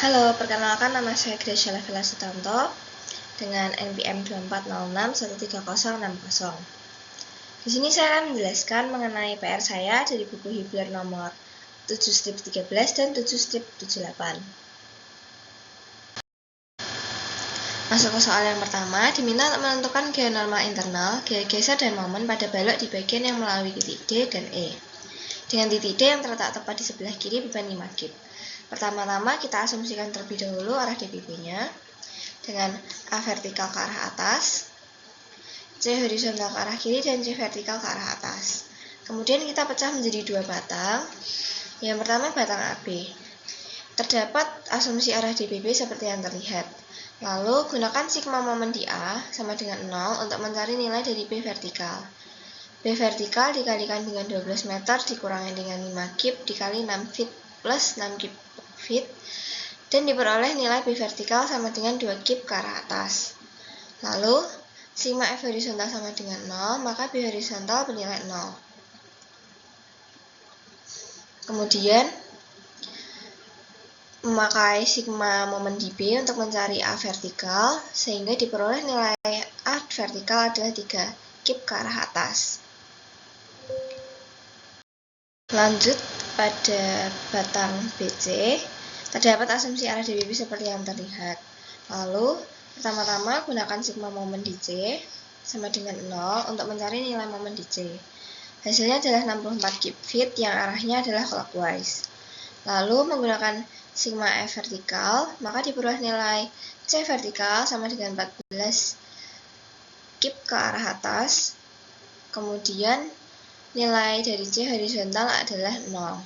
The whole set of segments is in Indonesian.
Halo, perkenalkan nama saya Gracia Lavela Sutanto dengan NPM 24061360. Di sini saya akan menjelaskan mengenai PR saya dari buku Hibler nomor 7/13 dan 7/78. Masuk ke soal yang pertama, diminta untuk menentukan gaya normal internal, gaya geser dan momen pada balok di bagian yang melalui titik D dan E. Dengan titik D yang terletak tepat di sebelah kiri beban 5 kip. Pertama-tama kita asumsikan terlebih dahulu arah DPP-nya dengan A vertikal ke arah atas, C horizontal ke arah kiri, dan C vertikal ke arah atas. Kemudian kita pecah menjadi dua batang. Yang pertama batang AB. Terdapat asumsi arah DPP seperti yang terlihat. Lalu gunakan sigma momen di A sama dengan 0 untuk mencari nilai dari B vertikal. B vertikal dikalikan dengan 12 meter dikurangi dengan 5 kip dikali 6 feet plus 6 kip feet, dan diperoleh nilai B vertikal sama dengan 2 kip ke arah atas. Lalu, sigma F horizontal sama dengan 0, maka B horizontal bernilai 0. Kemudian, memakai sigma momen di B untuk mencari A vertikal, sehingga diperoleh nilai A vertikal adalah 3 kip ke arah atas. Lanjut pada batang BC, terdapat asumsi arah DPP seperti yang terlihat. Lalu, pertama-tama gunakan sigma momen di C sama dengan 0 untuk mencari nilai momen di C. Hasilnya adalah 64 kip feet yang arahnya adalah clockwise. Lalu, menggunakan sigma F vertikal, maka diperoleh nilai C vertikal sama dengan 14 kip ke arah atas. Kemudian, nilai dari C horizontal adalah 0.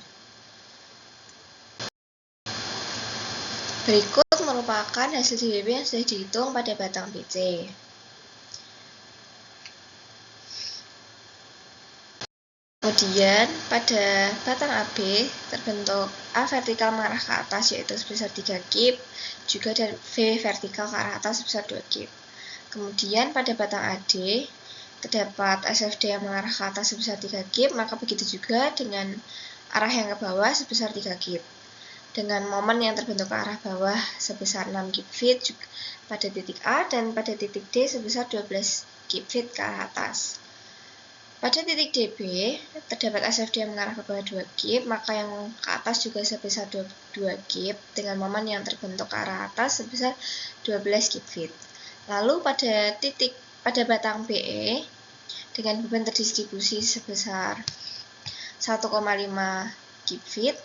Berikut merupakan hasil DPP yang sudah dihitung pada batang BC. Kemudian, pada batang AB terbentuk A vertikal mengarah ke atas yaitu sebesar 3 kip, juga dan V vertikal ke arah atas sebesar 2 kip. Kemudian, pada batang AD terdapat SFD yang mengarah ke atas sebesar 3 kip, maka begitu juga dengan arah yang ke bawah sebesar 3 kip. Dengan momen yang terbentuk ke arah bawah sebesar 6 kip feet pada titik A dan pada titik D sebesar 12 kip feet ke arah atas. Pada titik DB terdapat SFD yang mengarah ke bawah 2 kip, maka yang ke atas juga sebesar 2 kip dengan momen yang terbentuk ke arah atas sebesar 12 kip feet. Lalu pada batang BE dengan beban terdistribusi sebesar 1,5 kip feet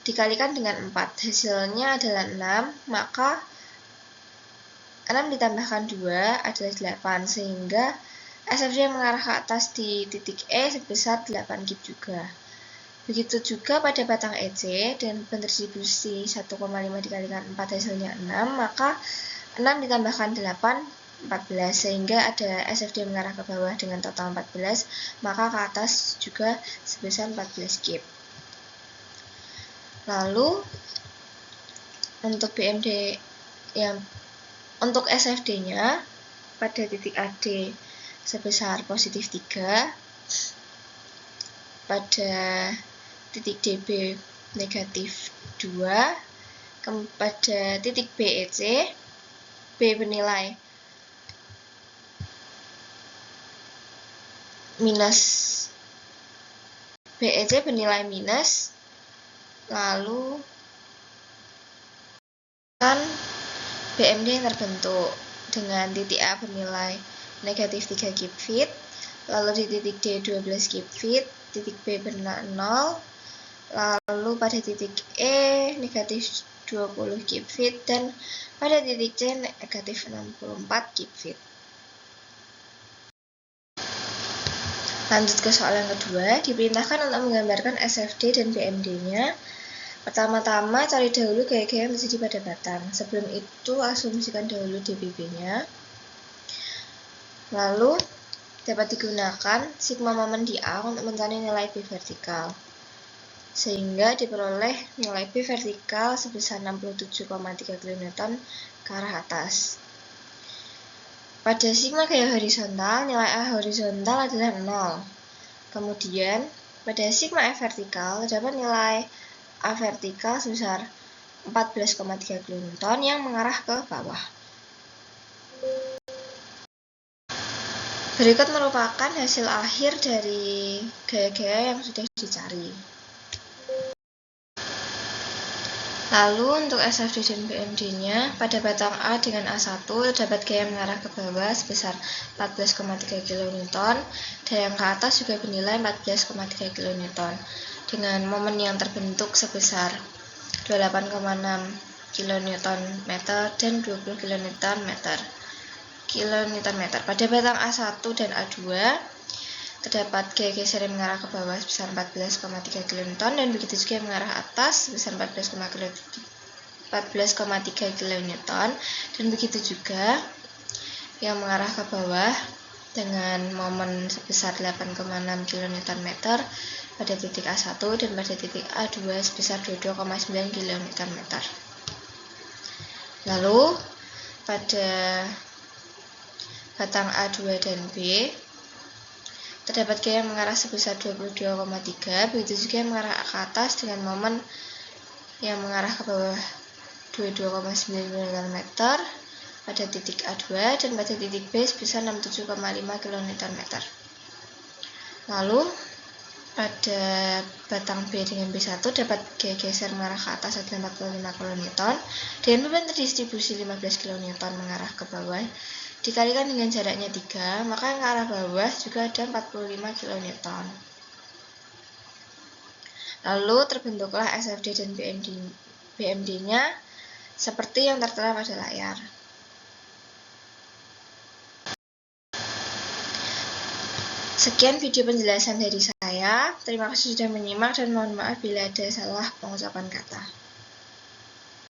dikalikan dengan 4, hasilnya adalah 6, maka 6 ditambahkan 2 adalah 8, sehingga SFD yang mengarah ke atas di titik E sebesar 8 kip juga. Begitu juga pada batang EC dan beban terdistribusi 1,5 dikalikan 4 hasilnya 6, maka 6 ditambahkan 8, 14, sehingga ada SFD yang mengarah ke bawah dengan total 14, maka ke atas juga sebesar 14 kip. Lalu untuk untuk SFD-nya pada titik AD sebesar positif 3, pada titik DB negatif 2, pada titik BEC B bernilai minus, BEC bernilai minus. Lalu kan BMD yang terbentuk dengan titik A bernilai negatif 3 kip feet, lalu di titik D 12 kip feet, titik B bernilai 0, lalu pada titik E negatif 20 kip feet, dan pada titik C negatif 64 kip feet. Lanjut ke soal yang kedua, diperintahkan untuk menggambarkan SFD dan BMD-nya. Pertama-tama cari dahulu gaya-gaya yang terjadi pada batang. Sebelum itu asumsikan dahulu DPP-nya. Lalu dapat digunakan sigma momen di A untuk mencari nilai B vertikal. Sehingga diperoleh nilai B vertikal sebesar 67,3 kN ke arah atas. Pada sigma gaya horizontal, nilai A horizontal adalah 0. Kemudian pada sigma F vertikal terdapat nilai A vertikal sebesar 14,3 kN yang mengarah ke bawah. Berikut merupakan hasil akhir dari gaya-gaya yang sudah dicari. Lalu untuk SFD dan BMD-nya, pada batang A dengan A1 terdapat gaya mengarah ke bawah sebesar 14,3 kN, dan yang ke atas juga bernilai 14,3 kN, dengan momen yang terbentuk sebesar 28,6 kN meter dan 20 kN meter. Pada batang A1 dan A2 terdapat gaya geser yang mengarah ke bawah sebesar 14,3 kN dan begitu juga yang mengarah atas sebesar 14,3 kN dan begitu juga yang mengarah ke bawah dengan momen sebesar 8,6 kN meter pada titik A1 dan pada titik A2 sebesar 22,9 kN meter. Lalu pada batang A2 dan B terdapat gaya yang mengarah sebesar 22,3, begitu juga yang mengarah ke atas dengan momen yang mengarah ke bawah 22,9 kN meter pada titik A2 dan pada titik B sebesar 67,5 kN meter. Lalu pada batang B dengan B1 dapat gaya geser mengarah ke atas adalah 45 kN dengan beban terdistribusi 15 kN mengarah ke bawah dikalikan dengan jaraknya 3, maka yang ke arah bawah juga ada 45 kN. Lalu terbentuklah SFD dan BMD-nya seperti yang tertera pada layar. Sekian video penjelasan dari saya. Terima kasih sudah menyimak dan mohon maaf bila ada salah pengucapan kata.